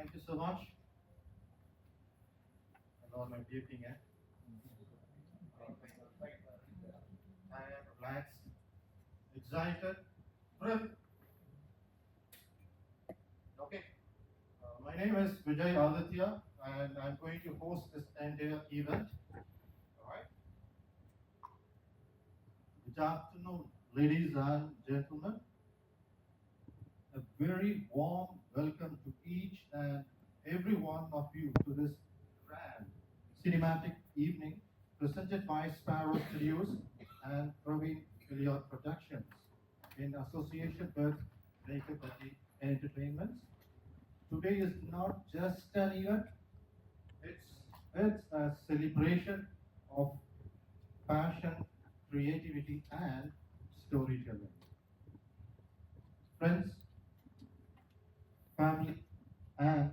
Thank you so much. Hello, my beeping. I am relaxed, excited, thrilled. Okay. My name is Vijay Aditya, and I'm going to host this entire event. All right. Good afternoon, ladies and gentlemen. A very warm welcome to each and every one of you to this grand cinematic evening presented by Sparrow Studios and Praveen Elliott Productions in association with Makapati Entertainment. Today is not just an event, it's a celebration of passion, creativity, and storytelling. Friends, family, and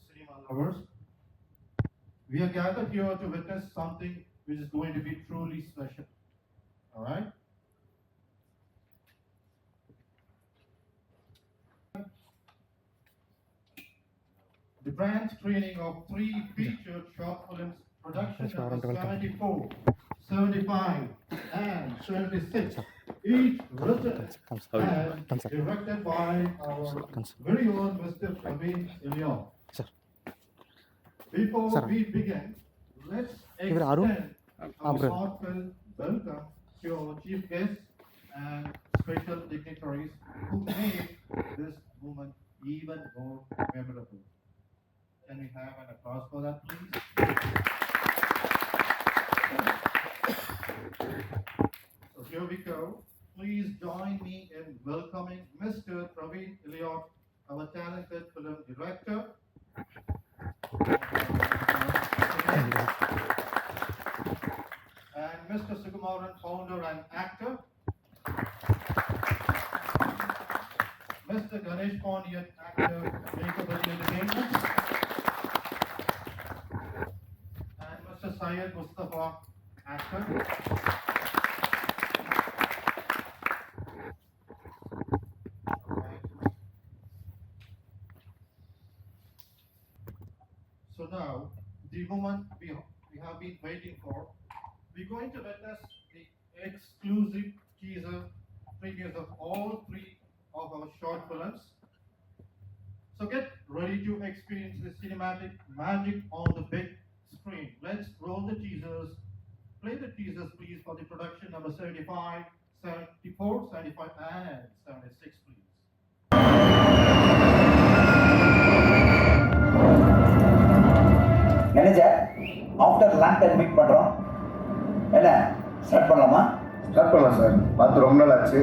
cinema lovers, we are gathered here to witness something which is going to be truly special. All right? The grand screening of three featured short films, production number 74, 75, and 76, each written and directed by our very own Mr. Praveen Elliott. Before we begin, let's extend our heartfelt welcome to our chief guests and special dignitaries who made this moment even more memorable. Can we have an applause for that, please? So here we go. Please join me in welcoming Mr. Praveen Elliott, our talented film director. And Mr. Sukumaran, founder and actor. Mr. Ganesh Pondian, actor, Makapati Entertainment. And Mr. Syed Mustafa, actor. So now, the moment we have been waiting for, we're going to witness the exclusive teaser previews of all three of our short films. So get ready to experience the cinematic magic on the big screen. Let's roll the teasers. Play the teasers, please, for the production number 75, 74, 75, and 76, please. Manager after long time meet பண்ணுறோம். என்ன start பண்ணலாமா? Start பண்ணலாம் sir. பார்த்து ரொம்ப நாள் ஆச்சு.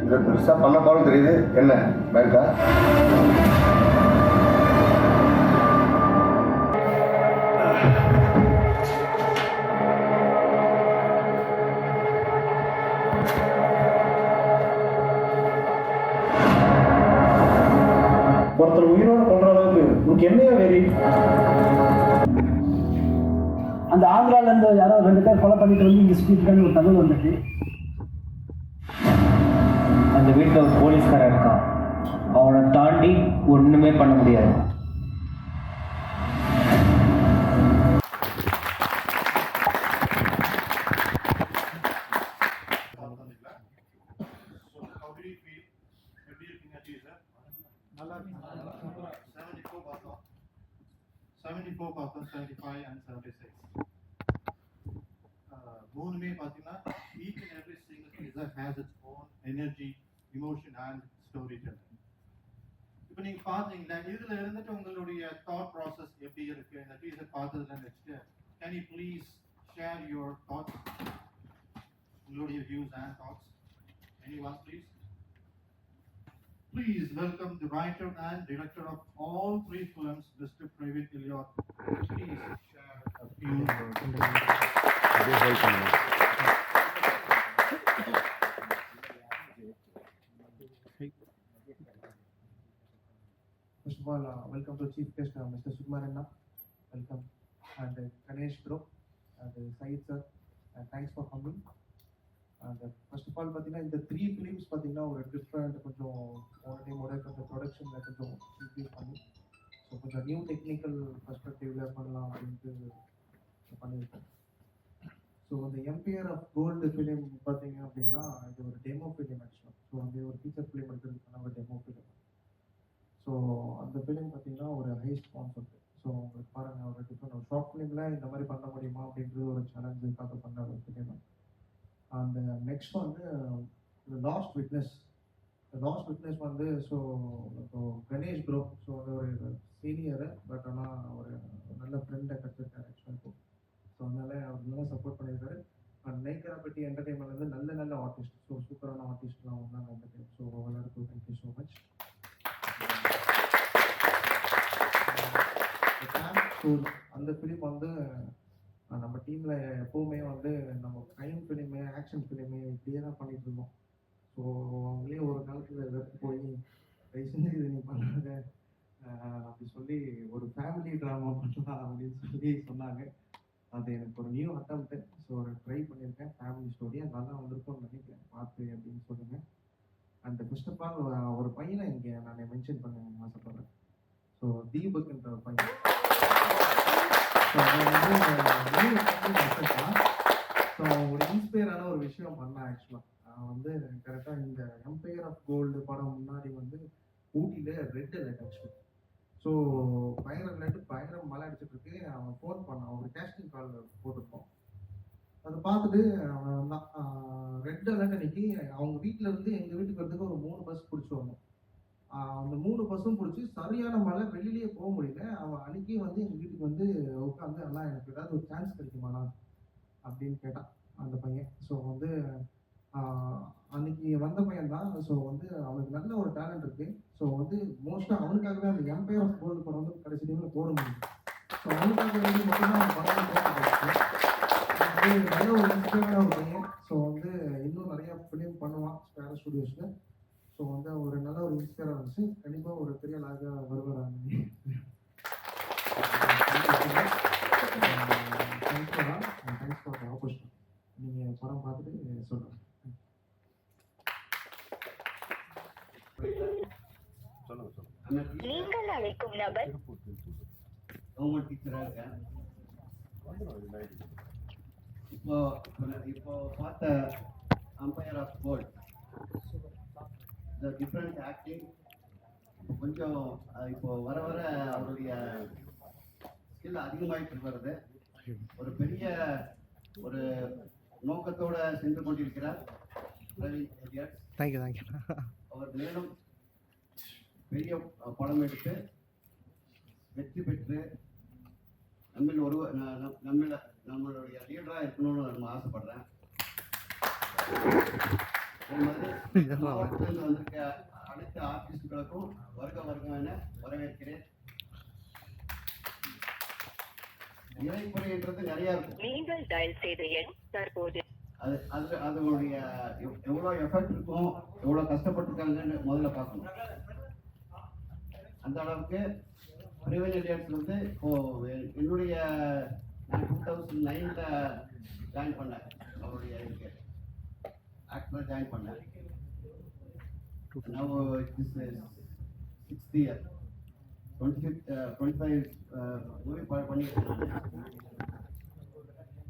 இதை பெருசாக பண்ண போகிறோம் தெரியுது. என்ன பேங்கா? ஒருத்தர் உயிரோட கொள்ற அளவுக்கு உனக்கு என்னையா வெறி? அந்த ஆந்திரால இருந்து யாரோ 2 பேர் கொலை பண்ணிட்டு வந்து இங்க ஸ்பீட் ஒரு தகவல் வந்துச்சு. அந்த வீட்டில் ஒரு போலீஸ்காரன் இருக்கான். அவனை தாண்டி ஒண்ணுமே பண்ண முடியாது. மூணுமே பார்த்தீங்கன்னா each and every single teaser has its own energy, emotion and storytelling. இப்போ நீங்க பாத்தீங்கன்னா இதுல இருந்துட்டு உங்களுடைய thought process எப்படி இருக்கு இந்த டீசர் பார்த்ததுல next can you please share your thoughts, உங்களுடைய views and thoughts? Anyone please? Please welcome the writer and director of all three films, Mr. Praveen Elliott. Please share a few words. First of all, welcome to Chief Guest, Mr. Sukumaran. Welcome. And Ganesh bro, and Syed sir, and thanks for coming. And first of all, பார்த்தீங்கன்னா இந்த 3 films பார்த்தீங்கன்னா ஒரு different கொஞ்சம் கொஞ்சம் ப்ரொடக்ஷனில் கொஞ்சம் increase பண்ணி கொஞ்சம் நியூ டெக்னிக்கல் பர்ஸ்பெக்டிவ்ல பண்ணலாம் அப்படின்ட்டு பண்ணியிருக்கோம். ஸோ அந்த எம்பையர் ஆஃப் கோல்டு ஃபிலிம் பார்த்தீங்க அப்படின்னா இது ஒரு டெமோ ஃபிலிம் ஆக்சுவலாக. ஸோ வந்து ஒரு ஃபீச்சர் ஃபிலிம் எடுக்கிறதுக்கான ஒரு டெமோ ஃபிலிம். ஸோ அந்த ஃபிலிம் பார்த்தீங்கன்னா ஒரு ஹை ஸ்பான்சர். ஸோ உங்களுக்கு பாருங்கள், ஒரு டிஃப்ரெண்ட் ஒரு ஷார்ட் ஃபிலிமில் இந்த மாதிரி பண்ண முடியுமா அப்படின்றது ஒரு சேலஞ்சுக்காக பண்ண ஒரு ஃபிலிம். அந்த நெக்ஸ்ட் வந்து லாஸ்ட் விட்னஸ் வந்து ஸோ கணேஷ் ப்ரோ. ஸோ அது ஒரு சீனியரு, பட் ஆனால் ஒரு நல்ல ஃப்ரெண்டை கற்றுருக்காரு ஆக்சுவலாக. ஸோ அதனால அவர் நல்லா சப்போர்ட் பண்ணியிருக்காரு. அண்ட் நேக்கராப்பட்டி என்டர்டைன்மெண்ட் நல்ல நல்ல ஆர்டிஸ்ட், ஸோ சூப்பரான ஆர்டிஸ்ட்லாம் வந்தாங்க அந்த டைம். ஸோ எல்லாருக்கும் தேங்க்யூ ஸோ மச். ஸோ அந்த ஃபிலிம் வந்து நம்ம டீமில் எப்போவுமே வந்து நம்ம க்ரைம் ஃபிலிமு, ஆக்ஷன் ஃபிலிமு இப்படியே தான் பண்ணிட்டு இருந்தோம். ஸோ அவங்களே ஒரு காலத்தில் வெறுத்து போய் தயவு செஞ்சு இது நீ பண்ணாத அப்படி சொல்லி ஒரு ஃபேமிலி ட்ராமா பண்ணலாம் அப்படின்னு சொல்லி சொன்னாங்க. அது எனக்கு ஒரு நியூ அட்டம்ப்ட்டு. ஸோ ட்ரை பண்ணியிருக்கேன். ஃபேமிலி ஸ்டோரி அது நல்லா வந்திருக்கும்னு நினைக்கிறேன், பார்த்து அப்படின்னு சொல்லுங்கள். அண்ட் ஃபர்ஸ்ட் ஆஃப் ஆல் ஒரு பையனை இங்கே நான் மென்ஷன் பண்ண ஆசைப்படுறேன். ஸோ தீபக்ன்ற ஒரு பையன். ஸோ ஒரு இன்ஸ்பயரான ஒரு விஷயம் பண்ணேன் ஆக்சுவலாக. நான் வந்து கரெக்டாக இந்த எம்பையர் ஆஃப் கோல்டு படம் முன்னாடி வந்து ஊட்டியில் ரெட் அலர்ட் ஆக்சுவலாக. ஸோ பயங்கர மழை அடிச்சுட்டு இருக்கு. அவன் ஃபோன் பண்ணான், ஒரு கேஸ்டிங் கால் போட்டிருக்கோம். அதை பார்த்துட்டு அவன் தான் ரெட் அலர்ட் அன்னைக்கு அவங்க வீட்டில் இருந்து எங்கள் வீட்டுக்கு வரதுக்கு ஒரு 3 பஸ் பிடிச்சி வரணும். அந்த 3 பஸ்ஸும் பிடிச்சி சரியான மழை, வெளியிலேயே போக முடியல. அவன் அன்னைக்கே வந்து எங்கள் வீட்டுக்கு வந்து உட்காந்து அண்ணா எனக்கு ஏதாவது ஒரு சான்ஸ் கிடைக்குமாண்ணா அப்படின்னு கேட்டான் அந்த பையன். ஸோ வந்து அன்னைக்கு வந்த பையன் தான். ஸோ வந்து அவனுக்கு நல்ல ஒரு டேலண்ட் இருக்கு. ஸோ வந்து மோஸ்ட்டாக அவனுக்காகவே அந்த எம்பையர் ஆஃப் கோல்டு படம் வந்து கடைசி டைமில் போட முடியும். ஸோ அவனுக்காக வேண்டி மட்டும்தான் அந்த படம் நல்ல ஒரு இன்ஸ்பைரான ஒரு பையன். ஸோ வந்து இன்னும் நிறைய ஃபிலிம் பண்ணுவான் ஸ்பேரோ ஸ்டுடியோஸில். ஸோ வந்து ஒரு நல்ல ஒரு இன்ஸ்பைராக இருந்துச்சு. கண்டிப்பாக ஒரு பெரிய லாக வருவார். Thanks for the opportunity. நீங்கள் படம் பார்த்துட்டு சொல்லுங்கள். நீங்கள் அழைக்கும் நபர் கவர்மெண்ட் டீச்சராக இருக்கேன். இப்போ பார்த்த empire of gold, the different acting கொஞ்சம் இப்போ வர வர அவருடைய ஸ்கில் அதிகமாகிட்டு வருது. ஒரு பெரிய ஒரு நோக்கத்தோட சென்று கொண்டிருக்கிறார் பிரவீன் எலியட். தேங்க்யூ. அவர் மேலும் பெரிய படம் எடுத்து வெற்றி பெற்று நம்மளுடைய லீடராக இருக்கணும்னு நான் ஆசைப்படுறேன். மாவட்டத்தில் வந்திருக்க அனைத்து ஆர்டிஸ்டுகளுக்கும் வருக என வரவேற்கிறேன். இறைக்குறைன்றது நிறைய இருக்கும். நீங்கள் டயல் செய்த எண் தற்போது அதனுடைய எவ்வளோ எஃபெக்ட் இருக்கும், எவ்வளோ கஷ்டப்பட்டிருக்காங்கன்னு முதல்ல பார்க்கணும். அந்த அளவுக்கு பிரவீன் எலியட் வந்து இப்போ என்னுடைய நான் 2009 ஜாயின் பண்ணேன். அவருடைய இதுக்கு ஆக்டராக ஜாயின் பண்ணேன். Now it is 6th year, 25 movie பண்ணியிருக்கேன்.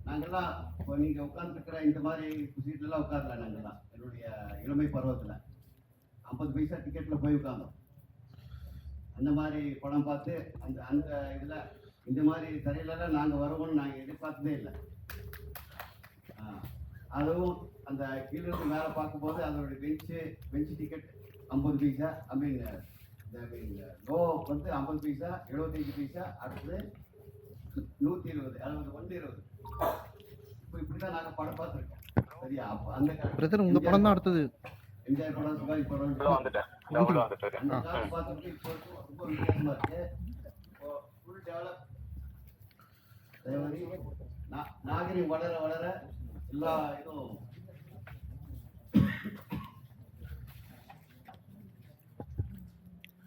நாங்கள்லாம் இப்போ நீங்கள் உட்காந்துருக்கிற இந்த மாதிரி சீட்லலாம் உட்காரல. நாங்கள்லாம் என்னுடைய இளமை பருவத்தில் 50 பைசா டிக்கெட்டில் போய் உட்காந்தோம். அந்த மாதிரி படம் பார்த்து அந்த இதில் இந்த மாதிரி திரையிலலாம் நாங்கள் வருவோம்னு நாங்கள் எதிர்பார்த்ததே இல்லை. அதுவும் அந்த கீழிருந்து மேலே பார்க்கும்போது அதனுடைய பெஞ்சு டிக்கெட் 50 பைசா, லோ வந்து 50 பைசா, 75 பைசா, அடுத்தது 120, 120. இப்போ இப்படி தான் நாங்கள் படம் பார்த்துருக்கோம். சரியா? அப்போ அந்த உங்கள் படம் தான் அடுத்தது எம்ஜிஆர் படம், சிவாஜி படம் அந்த காலத்து பார்த்துட்டு இப்போ ரொம்ப வித்தியாசமா இருக்கு. இப்போ ஃபுல் டெவலப் நாகரிகம் வளர வளர எல்லா இதுவும்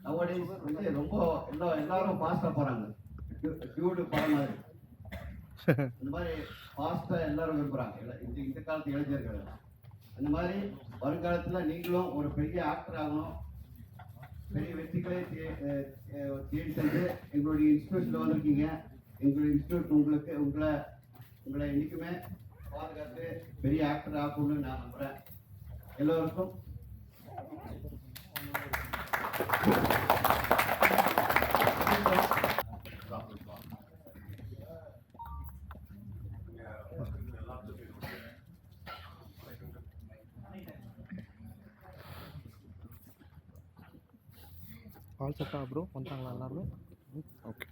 நவடேஸ் வந்து ரொம்ப எல்லாரும் ஃபாஸ்டா போறாங்க. டியூடு படம் மாதிரி இந்த மாதிரி ஃபாஸ்டா எல்லாரும் விரும்புறாங்க இந்த காலத்து இளைஞர்கள். அந்த மாதிரி வருங்காலத்துல நீங்களும் ஒரு பெரிய ஆக்டர் ஆகணும், பெரிய வெற்றிகளை தேடி தந்து எங்களுடைய இன்ஸ்டியூஷனில் வந்திருக்கீங்க. எங்களுடைய இன்ஸ்டியூட் உங்களை என்றைக்குமே பாதுகாத்து பெரிய ஆக்டர் ஆகும்னு நான் நம்புகிறேன். எல்லோருக்கும் ஆல் செட்டா ப்ரோ வந்துட்டாங்களா எல்லாருமே? ஓகே.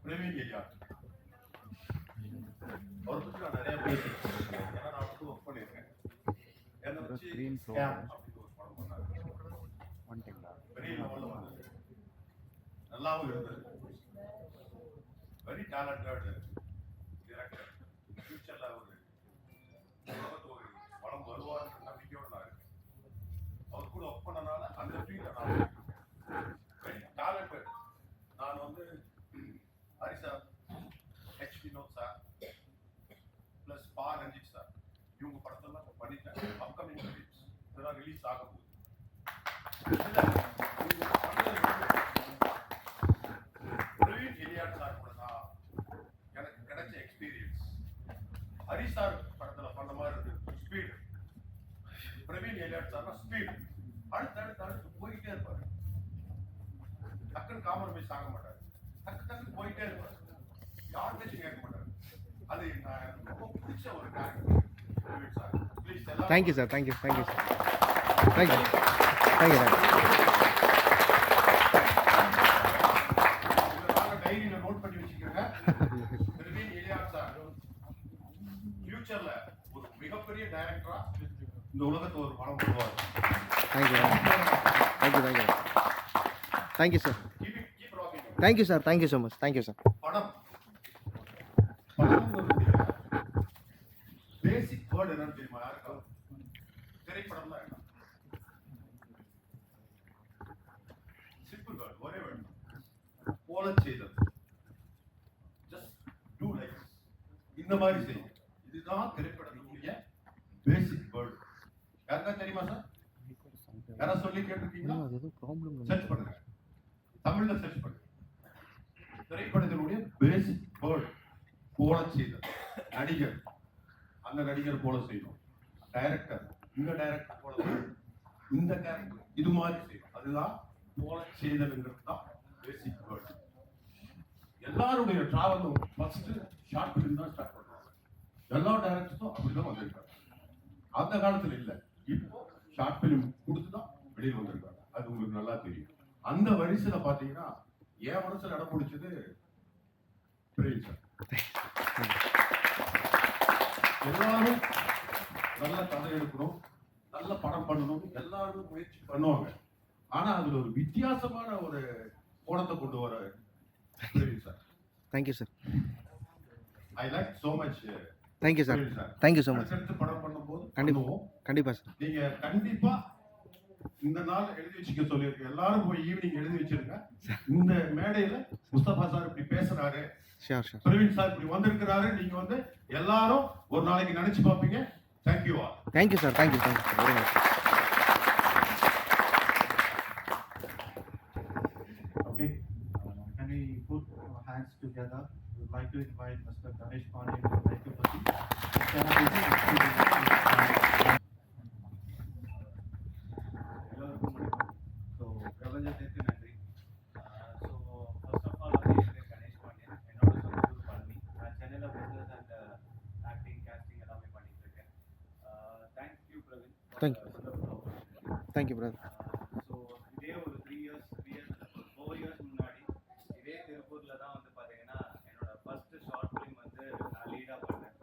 பிரவீன் ஐயா அவரை பற்றி நான் நிறைய பேசியிருக்கேன். ஏன்னா நான் வந்து ஒர்க் பண்ணியிருக்கேன். என்னை வச்சு ஸ்கேம் அப்படின்னு ஒரு படம் பண்ணாரு. பெரிய லெவலில் வந்தது, நல்லாவும் இருந்தது. Very talented director. ஃபியூச்சரில் ஒரு உலகத்து ஒரு படம் வருவார்ன்ற நம்பிக்கையோடு நான் இருக்கேன். அவர் கூட ஒர்க் பண்ணனால அந்த ஃபீல்டில் நான் வெரி டேலண்டட். நான் வந்து Hari sir, H Vinoth sir plus Pa Ranjith sir இவங்க படத்தெல்லாம் பண்ணிட்டேன். அப்கமிங் ஃபிலிம்ஸ் இதெல்லாம் ரிலீஸ் ஆக போகுது. பிரவீன் எலியாட் சார் கூட தான் எனக்கு கிடைச்ச எக்ஸ்பீரியன்ஸ். ஹரி சார் படத்தில் பண்ண மாதிரி இருக்கு ஸ்பீடு. பிரவீன் எலியாட் சார்னா ஸ்பீடு. அடுத்து போயிட்டே இருப்பாரு. டக்குன்னு காம்ப்ரமைஸ் ஆக மாட்டார். டக்கு போயிட்டே இருப்பார். யார் பேச்சு கேட்க மாட்டார். அது எனக்கு ரொம்ப பிடிச்ச ஒரு கேரக்டர். ப்ளீஸ் எல்லாம் thank you sir. Thank you sir. Thank you. டைரியில நோட் பண்ணி வச்சுக்கோங்க. பிரவீன் எலியாட் சார் ஃபியூச்சர்ல ஒரு மிகப்பெரிய டைரக்டரா இந்த உலகத்தை ஒரு படம் போடுவார். Thank you sir. Keep rocking. Thank you sir. Thank you so much. Thank you sir. படம் பேசிக் வேர்ட் என்னன்னு தெரியுமா யாருக்காவது? திரைப்படம் தான் என்ன? சிம்பிள் வேர்ட், ஒரே வேர்ட். போல செய்தல். ஜஸ்ட் டூ லைக் இந்த மாதிரி செய்யும். இதுதான் திரைப்படத்துடைய பேசிக் வேர்ட். யாருக்கா தெரியுமா சார்? யாரா சொல்லி கேட்டிருக்கீங்களா? சர்ச் பண்ணுங்க, தமிழ்ல சர்ச் பண்ணுங்க. திரைப்படத்தினுடைய பேசிக் வேர்ட் போல செய்தல். நடிகர் அந்த நடிகர் போல செய்யணும். டைரக்டர் இந்த டைரக்டர் போல செய்யணும். இந்த கேரக்டர் இது மாதிரி செய்யணும். அதுதான் போல செய்தல்ங்கிறது தான் பேசிக் வேர்ட். எல்லாருடைய டிராவலும் ஃபர்ஸ்ட் ஷார்ட் ஃபிலிம் தான் ஸ்டார்ட் பண்ணுவாங்க. எல்லா டைரக்டர்ஸும் அப்படிதான் வந்திருக்காங்க. அந்த காலத்துல இல்லை, இப்போ ஷார்ட் ஃபிலிம் கொடுத்து தான் வெளியில் வந்திருக்காங்க. அது உங்களுக்கு நல்லா தெரியும். அந்த வரிசையில பாத்தீங்கன்னா என் மனசுல இடம் பிடிச்சது பிரவீன் சார். எல்லாரும் நல்ல கதை எடுக்கணும், நல்ல படம் பண்ணணும், எல்லாரும் முயற்சி பண்ணுவாங்க. ஆனா அதுல ஒரு வித்தியாசமான ஒரு கோணத்தை கொண்டு வர Praveen sir. Thank you sir. I like so much. Thank you sir. Thank you so much. அடுத்து படம் பண்ணும்போது கண்டிப்பா சார். நீங்க கண்டிப்பா இந்த நாள் எழுதி வச்சுக்க சொல்லியிருக்கேன். எல்லாரும் போய் ஈவினிங் எழுதி வச்சிருங்க. இந்த மேடையில முஸ்தபா சார் இப்படி பேசுறாரு, ஷியோர். பிரவீன் சார் இப்படி வந்திருக்கிறாரு, நீங்க வந்து எல்லாரும் ஒரு நாளைக்கு நினைச்சு பார்ப்பீங்க. Thank you all. Thank you sir. Thank you very much. Okay, can we put our hands together? We would like to invite Mr. Ganesh Pandey to make a proceed. எல்லோருக்கும் வணக்கம். ஸோ பிரபஞ்சத்திற்கு நன்றி. ஸோ ஃபர்ஸ்ட் ஆஃப் ஆல் வந்து என் பேர் கணேஷ் பாண்டியன். என்னோட சொந்த ஊர் பழனி. நான் சென்னையில் பிஸ்னஸ் அண்ட் ஆக்டிங் கேஸ்டிங் எல்லாமே பண்ணிட்டு இருக்கேன். Thank you Praveen. Thank you brother. So இதே ஒரு 4 இயர்ஸ் முன்னாடி இதே திருப்பூரில் தான் வந்து பார்த்தீங்கன்னா என்னோட ஃபர்ஸ்ட் ஷார்ட் ஃபிலிம் வந்து நான் லீடாக பண்ணேன்.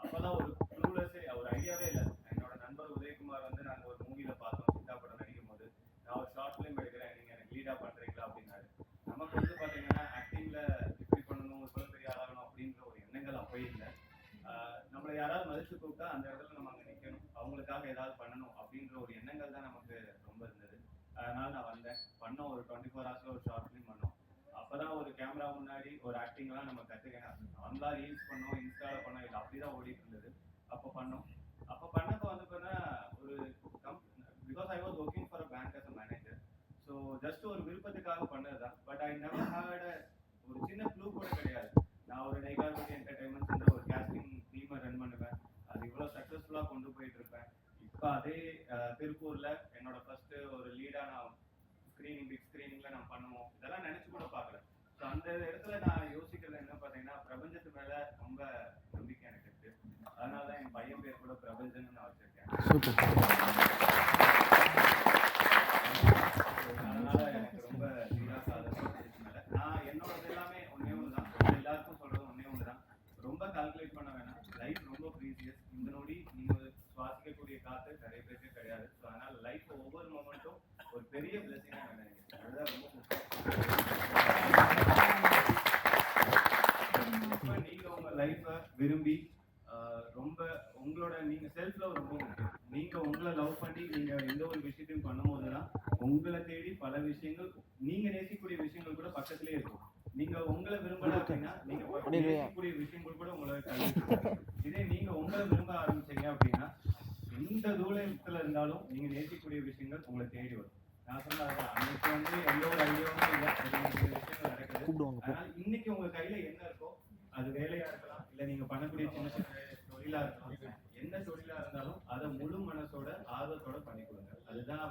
அப்போல்லாம் ஒரு க்ளூலெஸ்ஸே ஒரு ஐடியாவே இல்லை. என்னோட நண்பர் உதயகுமார் வந்து நாங்கள் ஒரு மூவியில் பார்த்தோம், சித்தா படம் நடிக்கும் போது, நான் ஒரு ஷார்ட் ஃபிலிம் எடுக்கிறேன், நீங்கள் எனக்கு லீடாக பண்ணுறீங்களா அப்படின்னாரு. நமக்கு வந்து பார்த்தீங்கன்னா ஆக்டிங்கில் இப்படி பண்ணணும், இவ்வளோ பெரிய ஆளாகணும் அப்படின்ற ஒரு எண்ணங்கள் அப்போ இல்லை. நம்மளை யாராவது மதித்து கூப்பிட்டா அந்த இடத்துல நம்ம அங்கே நிற்கணும், அவங்களுக்காக ஏதாவது பண்ணணும் அப்படின்ற ஒரு எண்ணங்கள் தான் நமக்கு ரொம்ப இருந்தது. அதனால் நான் வந்தேன், பண்ணோம். ஒரு 24 ஹவர்ஸில் ஒரு ஷார்ட் ஃபிலிம் பண்ணோம். அப்போ தான் ஒரு கேமரா முன்னாடி ஒரு ஆக்டிங்லாம் நம்ம கற்றுக்கணும். நார்மலாக ரீல்ஸ் பண்ணோம், இன்ஸ்டாவில் பண்ணோம், இல்லை அப்படி தான் ஓடிட்டு இருந்தது. அப்போ பண்ணோம். அப்போ பண்ணப்போ வந்து பார்த்தீங்கன்னா ஒரு because I was working for just ஒரு விருப்பத்துக்காக பண்ணதுதான். பட் ஐ நெவர் ஹேட் ஒரு சின்ன க்ளூ கூட கிடையாது. நான் ஒரு நெய்கார்பட்டி என்டர்டைன்மெண்ட்ஸ் ஒரு கேஸ்டிங் டீமை ரன் பண்ணுவேன். அது இவ்வளோ சக்ஸஸ்ஃபுல்லாக கொண்டு போயிட்டு இருப்பேன். இப்போ அதே திருப்பூர்ல என்னோட ஃபர்ஸ்ட் ஒரு லீடா நான் பிக் ஸ்கிரீனிங்ல நான் பண்ணுவோம், இதெல்லாம் நினைச்சு கூட பார்க்கல. ஸோ அந்த இடத்துல நான் யோசிக்கிறது என்ன பார்த்தீங்கன்னா, பிரபஞ்சத்து மேல ரொம்ப நம்பிக்கை எனக்கு இருக்கு. அதனால தான் என் பையன் பேர் கூட பிரபஞ்சன்னு நான் வச்சிருக்கேன். அதனால எனக்கு ரொம்ப சீரியஸா அதை மேல நான் என்னோடது எல்லாமே ஒன்னே ஒன்று தான், எல்லாருக்கும் சொல்றது ஒன்னே ஒன்று தான். ரொம்ப கால்குலேட் பண்ண வேணாம். லைஃப் ரொம்ப ப்ரீசியஸ். இந்த நொடி நீங்க சுவாசிக்கக்கூடிய காத்து நிறைய பேருக்கு கிடையாது. ஸோ அதனால லைஃப் ஒவ்வொரு மொமெண்ட்டும் ஒரு பெரிய பிளஸிங்கா நினைக்கிறேன். அதுதான் ரொம்ப முக்கியம். நீங்க உங்க லைஃபை விரும்பி ரொம்ப உங்களோட நீங்க செல்ஃப் லவ் ரொம்ப முக்கியம். நீங்க உங்களை லவ் பண்ணி நீங்க எந்த ஒரு விஷயத்தையும் பண்ணும்போது தான் உங்களை தேடி பல விஷயங்கள், நீங்க நேசிக்கக்கூடிய விஷயங்கள் கூட பக்கத்திலே இருக்கும். நீங்க உங்களை விரும்பல அப்படின்னா நீங்க நேசிக்கக்கூடிய விஷயங்கள் கூட உங்களை இதே நீங்க உங்களை விரும்ப ஆரம்பிச்சீங்க அப்படின்னா எந்த தூரத்துல இருந்தாலும் நீங்க நேசிக்கக்கூடிய விஷயங்கள் உங்களை தேடி வரும். நான் சொன்னது அன்னைக்கு எந்த ஒரு ஐடியாவும் இல்லை, விஷயங்கள் நடக்குது. அதனால இன்னைக்கு உங்க கையில என்ன இருக்கோ, அது வேலையா இருக்கலாம், இல்ல நீங்க பண்ணக்கூடிய சின்ன சின்ன தொழிலா இருக்கலாம், என்ன தொழிலா இருந்தாலும் அதை முழு மனசோட ஆர்வத்தோட பண்ணி கொடுங்க. அதுதான்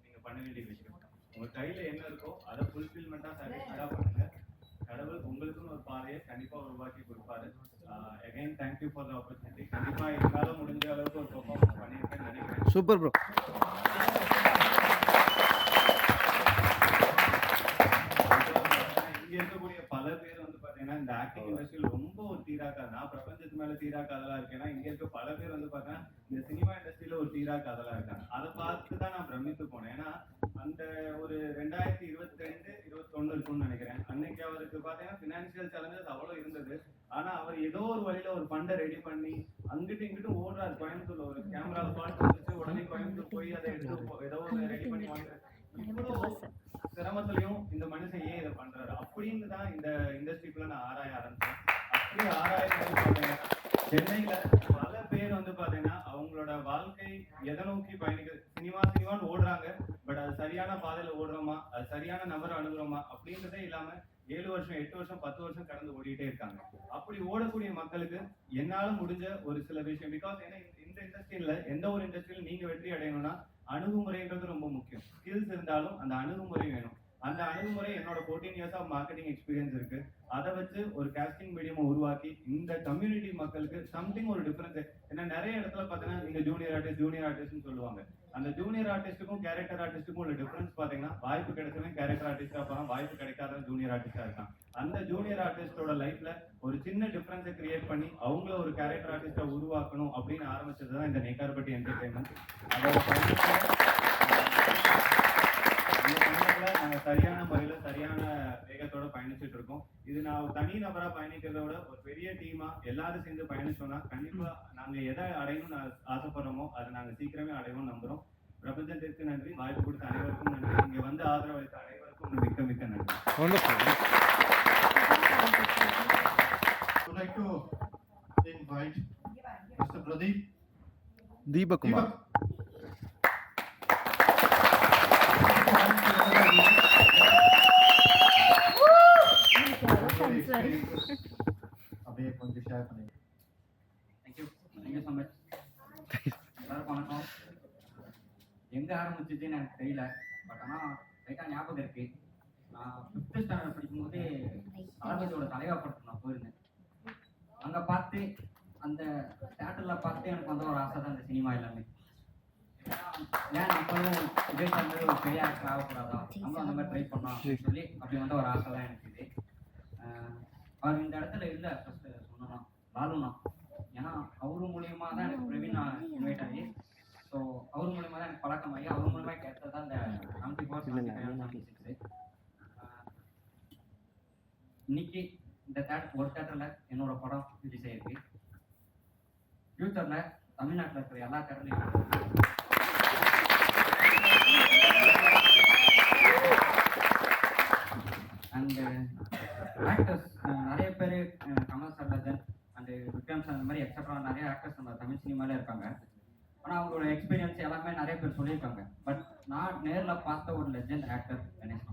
நீங்க பண்ண வேண்டிய விஷயம். உங்க கையில என்ன இருக்கோ அதை ஃபுல்ஃபில்மெண்டா சாட்டிஸ்ஃபைடா பண்ணுங்க. கடவுள் உங்களுக்குன்னு ஒரு பாதையை கண்டிப்பா உருவாக்கி கொடுப்பாரு. Again thank you for the opportunity. கண்டிப்பா என்னால முடிஞ்ச அளவுக்கு ஒரு பெர்ஃபார்மன்ஸ் பண்ணியிருக்கேன்னு நினைக்கிறேன். Super bro. இங்க இருக்கக்கூடிய பல பேர் பாத்தீங்கன்னா இந்த ஆக்டிங் இண்டஸ்ட்ரியில ரொம்ப ஒரு தீராக்காது. நான் பிரபஞ்சத்து மேல தீராக்காதலா இருக்கேன்னா, இங்க இருக்க பல பேர் பாத்தீங்கன்னா இந்த சினிமா இண்டஸ்ட்ரியில ஒரு தீராக்காதலா இருக்காங்க. அதை பார்த்து தான் நான் பிரமித்து போனேன். ஏன்னா அந்த ஒரு 2022-21 இருக்கும்னு நினைக்கிறேன். அன்னைக்கு அவருக்கு பாத்தீங்கன்னா பினான்சியல் சேலஞ்சஸ் அவ்வளவு இருந்தது. ஆனா அவர் ஏதோ ஒரு வழியில ஒரு ஃபண்டை ரெடி பண்ணி அங்கிட்டு இங்கிட்டு ஓடுறாரு. கோயம்புத்தூர்ல ஒரு கேமரா ஃபால்ட் வந்துச்சு, உடனே கோயம்புத்தூர் போய் அதை எடுத்து ஏதோ ஒரு ரெடி பண்ணி வாங்குறாரு. இவ்வளவு சிரமத்திலையும் இந்த மனுஷன் ஏன் இதை பண்றாரு அப்படின்னு தான் இந்த இண்டஸ்ட்ரிக்குள்ள நான் ஆராய ஆரம்பிச்சேன். அப்படி ஆராய்ச்சி சென்னையில பல பேர் பாத்தீங்கன்னா அவங்களோட வாழ்க்கை எதை நோக்கி பயணிக்க சினிமான்னு ஓடுறாங்க. பட் அது சரியான பாதையில ஓடுறோமா, அது சரியான நபரை அணுகுறோமா அப்படின்றதே இல்லாம 7 வருஷம் 8 வருஷம் 10 வருஷம் கடந்து ஓடிட்டே இருக்காங்க. அப்படி ஓடக்கூடிய மக்களுக்கு என்னால முடிஞ்ச ஒரு சில விஷயம், பிகாஸ் ஏன்னா இந்த இண்டஸ்ட்ரியில எந்த ஒரு இண்டஸ்ட்ரியில நீங்க வெற்றி அடையணும்னா அணுகுமுறைன்றது ரொம்ப முக்கியம். ஸ்கில்ஸ் இருந்தாலும் அந்த அணுகுமுறை வேணும். அந்த அணுகுமுறை என்னோட 14 இயர்ஸ் ஆஃப் மார்க்கெட்டிங் எக்ஸ்பீரியன்ஸ் இருக்கு. அதை வச்சு ஒரு காஸ்டிங் மீடியம் உருவாக்கி இந்த கம்யூனிட்டி மக்களுக்கு சம்திங் ஒரு டிஃபரன்ஸ். ஏன்னா நிறைய இடத்துல பார்த்தீங்கன்னா நீங்க ஜூனியர் ஆர்டிஸ்ட்னு சொல்லுவாங்க. அந்த ஜூனியர் ஆர்டிஸ்ட்டுக்கும் கேரக்டர் ஆர்டிஸ்ட்டுக்கும் உள்ள டிஃபரன்ஸ் பாத்தீங்கன்னா, வாய்ப்பு கிடைச்சவன் கேரக்டர் ஆர்டிஸ்டா போறான், வாய்ப்பு கிடைக்காதவன் ஜூனியர் ஆர்டிஸ்டா இருக்கான். அந்த ஜூனியர் ஆர்டிஸ்டோட லைஃப்ல ஒரு சின்ன டிஃபரன்ஸை கிரியேட் பண்ணி அவங்கள ஒரு கேரக்டர் ஆர்டிஸ்டா உருவாக்கணும் அப்படின்னு ஆரம்பிச்சதுதான் இந்த நெய்கார்பட்டி என்டர்டைன்மெண்ட். நாங்க சரியான முறையில சரியான வேகத்தோட பயணிச்சுட்டு இருக்கோம். இது நான் தனி நபரா பயணிக்கிறத விட ஒரு பெரிய டீமா எல்லாரும் சேர்ந்து பயணிச்சோம்னா கண்டிப்பா நாங்க எதை அடையணும்னு ஆசைப்படுறோமோ அதை நாங்க சீக்கிரமே அடையணும்னு நம்புறோம். பிரபஞ்சத்திற்கு நன்றி, வாய்ப்பு கொடுத்த அனைவருக்கும் நன்றி, இங்க வந்து ஆதரவளித்த அனைவருக்கும் மிக்க மிக்க நன்றி. I'd like to invite Mr. Pradeep Deepakumar. அப்படியே கொஞ்சம் ஷேர் பண்ணுங்க. Thank you so much. எல்லாருக்கும் வணக்கம். எங்கே ஆரம்பிச்சிச்சுன்னு எனக்கு தெரியல, பட் ஆனால் லைட்டாக ஞாபகம் இருக்கு. நான் 5th ஸ்டாண்டர்ட் படிக்கும்போது ஆர்மியோட தலைவா படத்துக்கு நான் போயிருந்தேன். அங்கே பார்த்து அந்த தேட்டரில் பார்த்து எனக்கு ஒரு ஆசை தான் இந்த சினிமா எல்லாமே. ஏன் நம்மளும் இதே மாதிரி ஒரு பெரிய ஆக்டர் ஆகக்கூடாதா, நம்மளும் அந்த மாதிரி ட்ரை பண்ணலாம் அப்படின்னு சொல்லி அப்படி ஒரு ஆசை தான் எனக்கு இது. அவர் இந்த இடத்துல இல்லை ஃபர்ஸ்ட் சொன்னோம்னா லாலுண்ணா. ஏன்னா அவரு மூலியமா தான் எனக்கு பிரவீன் இன்வைட் ஆகி, ஸோ அவர் மூலியமா தான் எனக்கு பழக்கமாகி அவர் மூலியமா கேட்டது தான் இந்த 74 இன்னைக்கு இந்த ஒரு தேட்டர்ல என்னோட படம் ரிலீஸ் ஆயிருக்கு. ஃபியூச்சர்ல தமிழ்நாட்டில் இருக்கிற எல்லா தேட்டர்லையும் அண்ட் ஆக்டர்ஸ் நிறைய பேர் கமல் சர்லஜன் அண்ட் விக்ரம் சார் அந்த மாதிரி எக்ஸட்ரா நிறைய ஆக்டர்ஸ் நம்ம தமிழ் சினிமாலே இருக்காங்க. ஆனால் அவங்களோட எக்ஸ்பீரியன்ஸ் எல்லாமே நிறைய பேர் சொல்லியிருக்காங்க. பட் நான் நேரில் பார்த்த ஒரு legend actor Ganesh.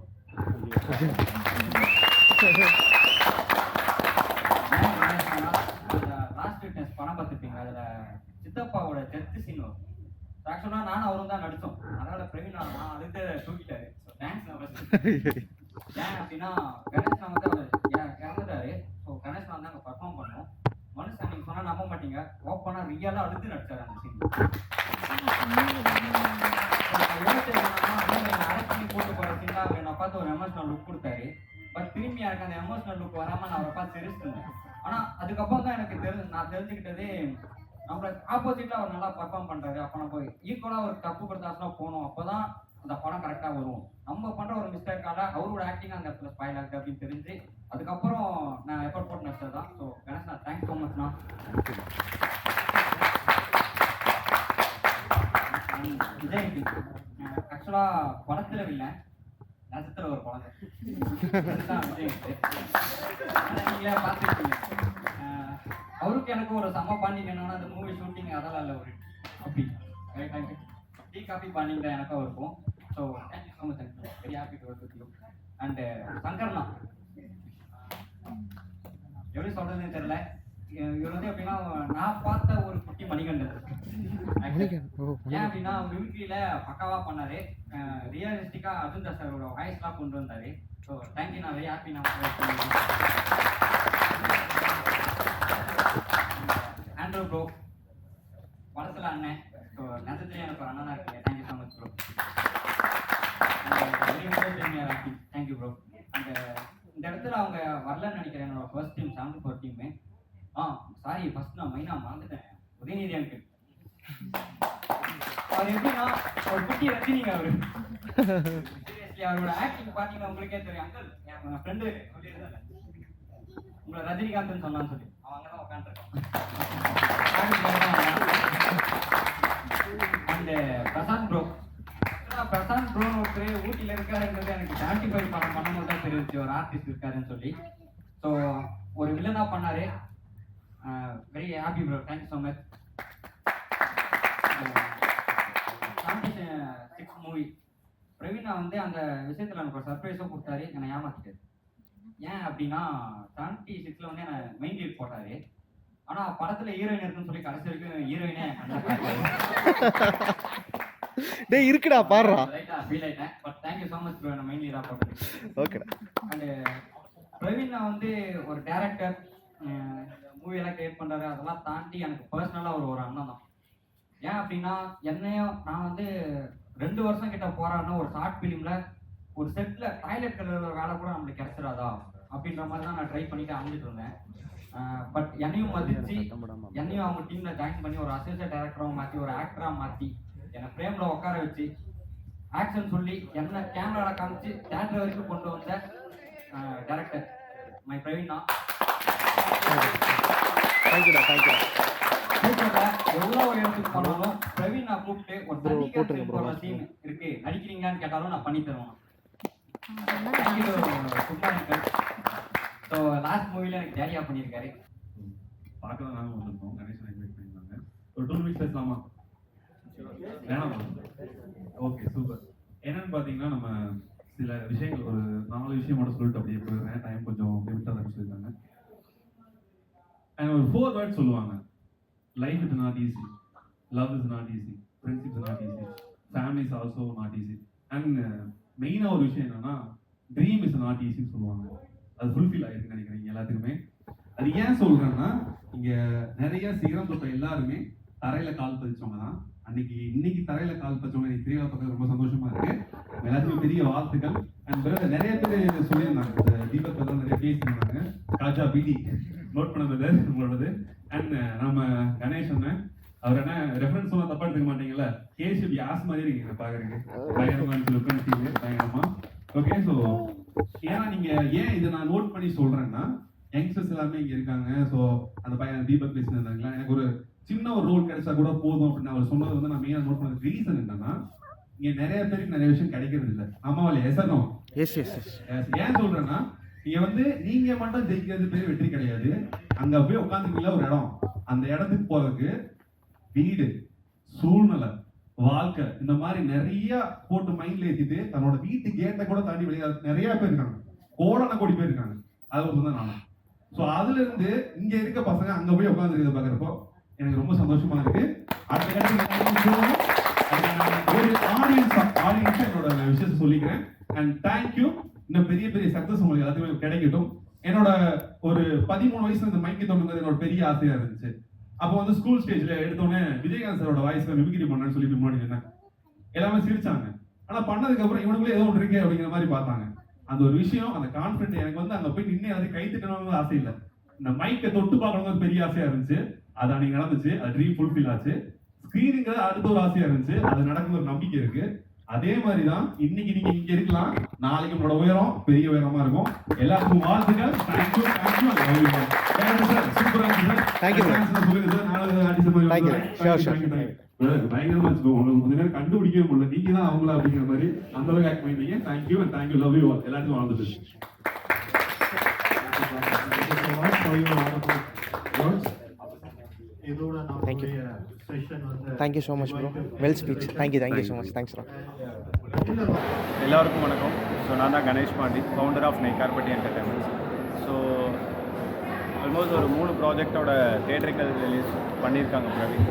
Last witness படம் பார்த்துருப்பீங்க, அதுல சித்தப்பாவோட டெத் சீன் வரும். ஆக்சுவலா நானும் அவரும் தான் நடிச்சோம். அதனால பிரவீன் நான் அதுக்கு தூக்கிட்டாரு. தேங்க்ஸ். ஏன் அப்படின்னா கணேஷ் வந்து அவர் இறந்துட்டாரு. ஸோ கணேஷ் வந்து அங்கே பர்ஃபார்ம் பண்ணோம். மனுஷன் நீங்க சொன்னா நம்ப மாட்டீங்க, ஓப்பனா ரியலா அழுது நடிச்சாரு அந்த சீன். அரெஸ்ட் பண்ணி போட்டு போற சீனா அவர் என்னை பார்த்து ஒரு எமோஷனல் லுக் கொடுத்தாரு. பட் திரும்பி எனக்கு அந்த எமோஷனல் லுக் வராம நான் அவரை பார்த்து சிரிச்சிருந்தேன். ஆனா அதுக்கப்புறம் தான் எனக்கு நான் தெரிஞ்சுக்கிட்டதே நம்மள ஆப்போசிட்ல அவர் நல்லா பர்ஃபார்ம் பண்றாரு. அப்ப நம்ம ஈக்குவலா ஒரு தப்பு கொடுத்தாச்சுன்னா போகணும், அப்பதான் அந்த படம் கரெக்டா வரும். நம்ம பண்ற ஒரு மிஸ்டேக்கால அவரோட ஆக்டிங் அந்த இடத்துல ஸ்பாயில் ஆகுது அப்படின்னு தெரிஞ்சு அதுக்கப்புறம் நான் எஃபர்ட் போட்டு நடிச்சது தான். ஸோ கணேஷ்ண்ணா தேங்க்ஸ் ஸோ மச்ண்ணா. விஜய் ஆக்சுவலா படத்துல இல்லை, நட்சத்திர ஒரு குழந்தை விஜய் நீங்களே பார்த்துருக்கீங்க. அவருக்கு எனக்கு ஒரு செம்ம பாண்டிங் என்னன்னா அந்த மூவி ஷூட்டிங் அதெல்லாம் இல்லை, ஒரு அப்படி டீ காஃபி பாண்டிங் தான் எனக்கும் இருக்கும். So thank you so much, very happy to work with you. And சங்கர்ண்ணா எப்படி சொல்றதுன்னு தெரியல, இவர் வந்து எப்படின்னா நான் பார்த்த ஒரு குட்டி மணிகண்டன். ஏன் அப்படின்னா மிமிக்ரியில பக்காவா பண்ணாரு, ரியலிஸ்டிக்கா அர்ஜுன் தாஸ் சாரோட வாய்ஸ்லாம் கொண்டு வந்தாரு. ஸோ தேங்க்யூ, நான் வெரி ஹாப்பி. நான் ஆண்ட்ரூ ப்ரோ படத்துல அண்ணன், ஸோ நட்சத்திரம் எனக்கு ஒரு அண்ணனா இருக்கீங்க. Thank you so much bro. Thank you bro. அந்த இந்த இடத்துல அவங்க வரலன்னு நினைக்கிறேன். என்னோட first team 74 team. Sorry first நான் மெயினாக மறந்துட்டேன், உதயநிதி அங்கிள். அவர் எப்படின்னா ஒரு குட்டி ரஜினிங்க அவரு. சீரியஸ்லி அவரோட ஆக்டிங் பார்த்தீங்கன்னா உங்களுக்கே தெரியும். அங்கிள் என் ஃப்ரெண்டு சொல்லியிருந்தாங்க உங்களை ரஜினிகாந்த்னு சொன்னான்னு சொல்லி, அவன் அங்கே தான் உட்காந்துருக்கான். அண்ட் பிரசாந்த் ப்ரோ, பிரசாந்த் ப்ரோன்னு ஒருத்தர் ஊட்டியில் இருக்காருன்றது எனக்கு 75 படம் பண்ணும்போது தான் தெரிஞ்சிச்சு ஒரு ஆர்டிஸ்ட் இருக்காருன்னு சொல்லி. ஸோ ஒரு வில்லனா பண்ணாரு. Very happy bro, thank you so much. 76 movie Praveena வந்து அந்த விஷயத்தில் எனக்கு ஒரு சர்ப்ரைஸும் கொடுத்தாரு, என்னை ஏமாத்திட்டாரு. ஏன் அப்படின்னா 76ல வந்து என்னை மெயின் லீட் போட்டாரு. ஆனா படத்துல ஹீரோயின் இருக்குன்னு சொல்லி கடைசி வரைக்கும் ஹீரோயினே டேய் இருக்குடா பாருடா. ரைட்டா ஃபீல் ஆயிட்டேன். But thank you so much bro, நான் மெயின் லீடா போட்டது. ஓகேடா. அண்ட் பிரவீன் வந்து ஒரு டைரக்டர், மூவி எல்லாம் கிரியேட் பண்றாரு. அதெல்லாம் தாண்டி எனக்கு பர்சனலா ஒரு அண்ணன் தான். ஏன் அப்படின்னா என்னையும் நான் வந்து 2 வருஷம் கிட்ட போறாருன்னா ஒரு ஷார்ட் ஃபிலிம்ல ஒரு செட்ல டாய்லெட் கலர்ல வேலை கூட நம்மளுக்கு கிடைச்சிடாதா அப்படின்ற மாதிரி தான் நான் ட்ரை பண்ணிட்டு அழிஞ்சிட்டு இருந்தேன். பட் என்னையும் மதிச்சு என்னையும் அவங்க டீம்ல ஜாயின் பண்ணி ஒரு அசிஸ்டன்ட் டைரக்டராக மாற்றி ஒரு ஆக்டரா மாற்றி என்னை ஃப்ரேம்ல உட்கார வச்சு ஆக்ஷன் சொல்லி என்ன கேமரால காமிச்சு தியேட்டர் வரைக்கும் கொண்டு வந்த டைரக்டர் மை பிரவீன் தான். தேங்க்யூடா தேங்க்யூ. எவ்வளவு இடத்துக்கு போனாலும் பிரவீன் நான் கூப்பிட்டு ஒரு தண்ணி போடுற சீன் இருக்கு நடிக்கிறீங்களான்னு கேட்டாலும் நான் பண்ணி தருவேன். ஸோ லாஸ்ட் மூவில எனக்கு ஜாலியாக பண்ணியிருக்காரு. பார்க்கலாம் நாங்கள் வந்திருக்கோம், கணேசன் இன்வைட் பண்ணியிருந்தாங்க. ஒரு 2 மினிட்ஸ் பேசலாமா? வேணாம். Okay super. என்னன்னு பார்த்தீங்கன்னா நம்ம சில விஷயங்கள் ஒரு 4 விஷயம் மட்டும் சொல்லிட்டு அப்படியே போயிடுறேன், டைம் கொஞ்சம் லிமிட்டாக தான் சொல்லியிருக்காங்க. அண்ட் ஒரு 4 வேர்ட்ஸ் சொல்லுவாங்க. Life is not easy, love is not easy, friendship is not easy, family is also not easy. And மெயினாக ஒரு விஷயம் என்னன்னா ட்ரீம் இஸ் நாட் ஈஸின்னு சொல்லுவாங்க. அது ஃபுல்ஃபில் ஆகிருக்குன்னு நினைக்கிறீங்க எல்லாத்துக்குமே. அது ஏன் சொல்றேன்னா இங்க நிறைய சிகரம் தொட்ட எல்லாருமே தரையில கால் பதிச்சவங்க தான். இன்னைக்கு தரையில கால் பதிச்சவங்க எனக்கு தெரிய பார்க்க ரொம்ப சந்தோஷமா இருக்கு. எல்லாத்துக்கும் பெரிய வாழ்த்துக்கள். அண்ட் பிறகு நிறைய பேர் சொல்லியிருந்தாங்க, தீபக் தான் நிறைய பேசியிருந்தாங்க. காஜா பிடி நோட் பண்ணது உங்களோடது. அண்ட் நம்ம கணேஷ் அண்ணன் அவர் என்ன ரெஃபரன்ஸ் எல்லாம் தப்பா எடுத்துக்க மாட்டீங்கல்ல, கேஷிப் யாஸ் மாதிரி இருக்கீங்க பாக்குறீங்க, பயங்கரமா லுக் பயங்கரமா. ஓகே ஸோ ஏன்னா நீங்க ஏன் இதை நான் நோட் பண்ணி சொல்றேன்னா யங்ஸ்டர்ஸ் எல்லாமே இங்க இருக்காங்க. ஸோ அந்த பையன் தீபக் பேசினாங்களா, எனக்கு ஒரு சின்ன ஒரு ரோல் கிடைச்சா கூட போதும் அப்படின்னு அவர் சொன்னது வந்து நான் மெயினாக நோட் பண்ணது ரீசன் என்னன்னா இங்க நிறைய பேருக்கு நிறைய விஷயம் கிடைக்கிறது இல்லை. ஆமாவாலே எசனோ ஏன் சொல்றேன்னா நீங்க வந்து நீங்க மட்டும் ஜெயிக்கிறது பேர் வெற்றி கிடையாது. அங்க போய் உட்காந்துக்கல ஒரு இடம், அந்த இடத்துக்கு போறதுக்கு வீடு, சூழ்நிலை, வாழ்க்கை இந்த மாதிரி நிறைய போட்டு மைண்ட்ல ஏத்திட்டு தன்னோட வீட்டு கேட்டை கூட தாண்டி வெளியே நிறைய பேர் இருக்காங்க, கோடி பேர் இருக்காங்க. அது ஒரு தான் நான். ஸோ அதுல இருந்து இங்க இருக்க பசங்க அங்க போய் உட்காந்துருக்கிறத பாக்குறப்போ எனக்கு ரொம்ப சந்தோஷமா இருக்கு. அடுத்த கட்டத்தில் ஒரு ஆடியன்ஸ் என்னோட விஷயத்தை சொல்லிக்கிறேன். And thank you. இன்னும் பெரிய பெரிய சக்சஸ் உங்களுக்கு எல்லாத்துக்குமே கிடைக்கட்டும். என்னோட ஒரு 13 வயசுல இந்த மைக்கை தோணுங்கிறது என்னோட பெரிய ஆசையா இருந்துச்சு. அப்போ வந்து ஸ்கூல் ஸ்டேஜ்ல எடுத்தோடனே விஜயகாந்த் சாரோட வாய்ஸ்ல மிமிக்ரி பண்ணேன்னு சொல்லி முன்னாடி இருந்தேன். எல்லாமே சிரிச்சாங்க. ஆனா பண்ணதுக்கு அப்புறம் இவனுக்குள்ள ஏதோ ஒன்று இருக்கே அப்படிங்கிற மாதிரி பார்த்தாங்க. அந்த ஒரு விஷயம், அந்த கான்ஃபிடென்ட் எனக்கு வந்து அங்க போய் நின்று அதை கை தட்டணும்னு ஆசை இல்லை, இந்த மைக்கை தொட்டு பார்க்கணும்னு பெரிய ஆசையா இருந்துச்சு. அது அன்னைக்கு நடந்துச்சு. அது ட்ரீம் ஃபுல்ஃபில் ஆச்சு. ஸ்கிரீனிங்கிறது அடுத்த ஒரு ஆசையா இருந்துச்சு. அது நடக்கும் ஒரு நம்பிக்கை இருக்கு. அதே மாதிரி தான் இன்னைக்கு நீங்க இங்க இருக்கலாம், நாளைக்கு உங்களோட உயரம் பெரிய உயரமா இருக்கும். எல்லாருக்கும் வாழ்த்துக்கள். தேங்க்யூ. சூப்பரா பயங்கரமா வச்சுக்கோ. உங்களுக்கு கொஞ்ச நேரம் கண்டுபிடிக்கவே முடியல, நீங்க தான் அவங்களா அப்படிங்கிற மாதிரி அந்த அளவுக்கு ஆக்ட் பண்ணிட்டீங்க. Thank you and thank you. Love you all. எல்லாருக்கும் வாழ்ந்துட்டு. இதோட நம்மளுடைய செஷன் வந்து thank you so much bro. Well speech. Thank you so much. Thanks bro. எல்லாருக்கும் வணக்கம். ஸோ நான் தான் Ganesh Pandi, founder of Neikarpatti entertainments. So almost ஒரு 3 ப்ராஜெக்டோட தியேட்டரிக்கல் ரிலீஸ் பண்ணியிருக்காங்க Praveen.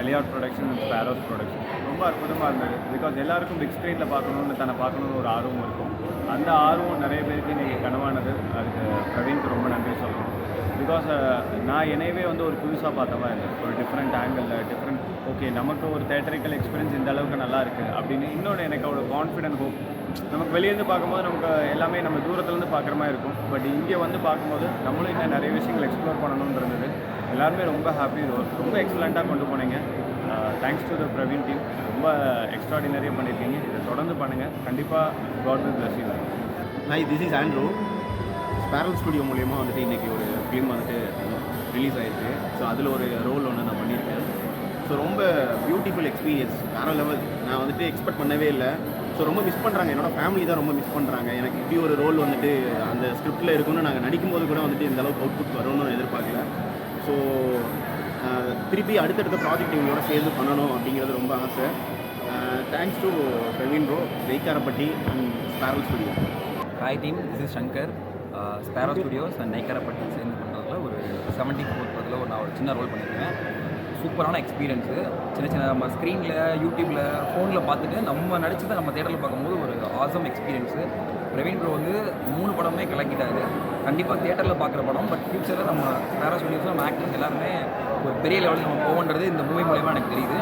Elliot production and Sparrows production. ரொம்ப அற்புதமாக இருந்தது. பிகாஸ் எல்லாருக்கும் பிக் ஸ்க்ரீனில் பார்க்கணுன்னு பார்க்கணுன்னு ஒரு ஆர்வம் இருக்கும். அந்த ஆர்வம் நிறைய பேருக்கு இன்றைக்கி கனவானது. அதுக்கு பிரவீனுக்கு ரொம்ப நன்றி சொல்லணும். பிகாஸ் நான் என்னையவே வந்து ஒரு புதுசாக பார்த்தவா இல்லை, ஒரு டிஃப்ரெண்ட் ஆங்கிளில் ஓகே நமக்கு ஒரு தேட்டரிக்கல் எக்ஸ்பீரியன்ஸ் இந்த அளவுக்கு நல்லா இருக்குது அப்படின்னு. இன்னொன்று எனக்கு ஒரு கான்ஃபிடென்ட் ஹோப். நமக்கு வெளியேருந்து பார்க்கும்போது நமக்கு எல்லாமே நம்ம தூரத்துலேருந்து பார்க்குற மாதிரி இருக்கும். பட் இங்கே வந்து பார்க்கும்போது நம்மளும் இன்னும் நிறைய விஷயங்கள் எக்ஸ்ப்ளோர் பண்ணணும்னு இருந்தது. எல்லாருமே ரொம்ப ஹாப்பி. ரொம்ப எக்ஸலண்ட்டாக கொண்டு போனீங்க. Thanks to the Praveen team. ரொம்ப எக்ஸ்ட்ராடினரியாக பண்ணியிருக்கீங்க. இதை தொடர்ந்து பண்ணுங்கள். கண்டிப்பாக God will bless you. Hi, this is Andrew. Sparrow studio மூலியமாக வந்துட்டு இன்றைக்கி ஒரு ஃபிலிம் வந்துட்டு ரிலீஸ் ஆகிருக்கு. ஸோ அதில் ஒரு ரோல் ஒன்று நான் பண்ணியிருக்கேன். ஸோ ரொம்ப பியூட்டிஃபுல் எக்ஸ்பீரியன்ஸ், வேறு லெவல். நான் வந்துட்டு எக்ஸ்பெக்ட் பண்ணவே இல்லை. ஸோ ரொம்ப மிஸ் பண்ணுறாங்க, என்னோடய ஃபேமிலி தான் ரொம்ப மிஸ் பண்ணுறாங்க. எனக்கு இப்படி ஒரு ரோல் வந்துட்டு அந்த ஸ்கிரிப்டில் இருக்குன்னு நாங்கள் நடிக்கும்போது கூட வந்துட்டு இந்த அளவுக்கு அவுட்புட் வரும்னு நான் எதிர்பார்க்கல. ஸோ திருப்பி அடுத்தடுத்த ப்ராஜெக்ட் இவங்களோட சேர்ந்து பண்ணணும் அப்படிங்கிறது ரொம்ப ஆசை. Thanks to Praveen bro, Neikarapatti and Sparrow studio. Hi team, this is Shankar. Sparrow studios and Neikarapatti சேர்ந்து பண்ணுறதுல ஒரு 74th படத்தில் நான் ஒரு சின்ன ரோல் பண்ணியிருக்கேன். சூப்பரான எக்ஸ்பீரியன்ஸு. சின்ன நம்ம ஸ்க்ரீனில், யூடியூப்பில், ஃபோனில் பார்த்துட்டு நம்ம நடிச்சதை நம்ம தேட்டரில் பார்க்கும்போது ஒரு ஆசம் எக்ஸ்பீரியன்ஸு. பிரவீன் ப்ரோ வந்து 3 படமே கலக்கிட்டாரு. கண்டிப்பாக தேட்டரில் பார்க்குற படம். பட் ஃப்யூச்சரில் நம்ம ஸ்பேரோ ஸ்டுடியோஸில் நம்ம ஆக்டர்ஸ் எல்லாருமே ஒரு பெரிய லெவலில் நம்ம போகன்றது இந்த மூவி மூலமாக எனக்கு தெரியுது.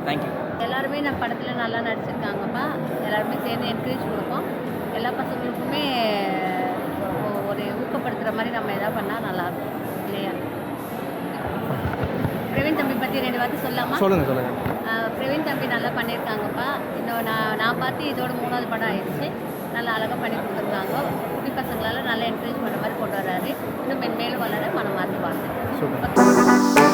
தேங்க்யூ. எல்லாருமே நம்ம படத்தில் நல்லா நடிச்சிருக்காங்கப்பா. எல்லாருமே சேர்ந்து என்கரேஜ் கொடுப்போம். எல்லா பசங்களுக்குமே ஒரு ஊக்கப்படுத்துகிற மாதிரி நம்ம எதாவது பண்ணால் நல்லாயிருக்கும் இல்லையா? பிரவீன் தம்பி பற்றி 2 வார்த்தை சொல்லாமா? சொல்லுங்கள். பிரவீன் தம்பி நல்லா பண்ணியிருக்காங்கப்பா. இன்னும் நான் பார்த்து இதோட 3வது படம் ஆயிடுச்சு. நல்லா அழகாக பண்ணி கொடுத்துருக்காங்க. குட்டி பசங்களால் நல்லா என்கரேஜ் பண்ணுற மாதிரி கொண்டு வர்றாரு. இன்னும் மென்மேலும் வளர மனமார்ந்து வாழ்த்து.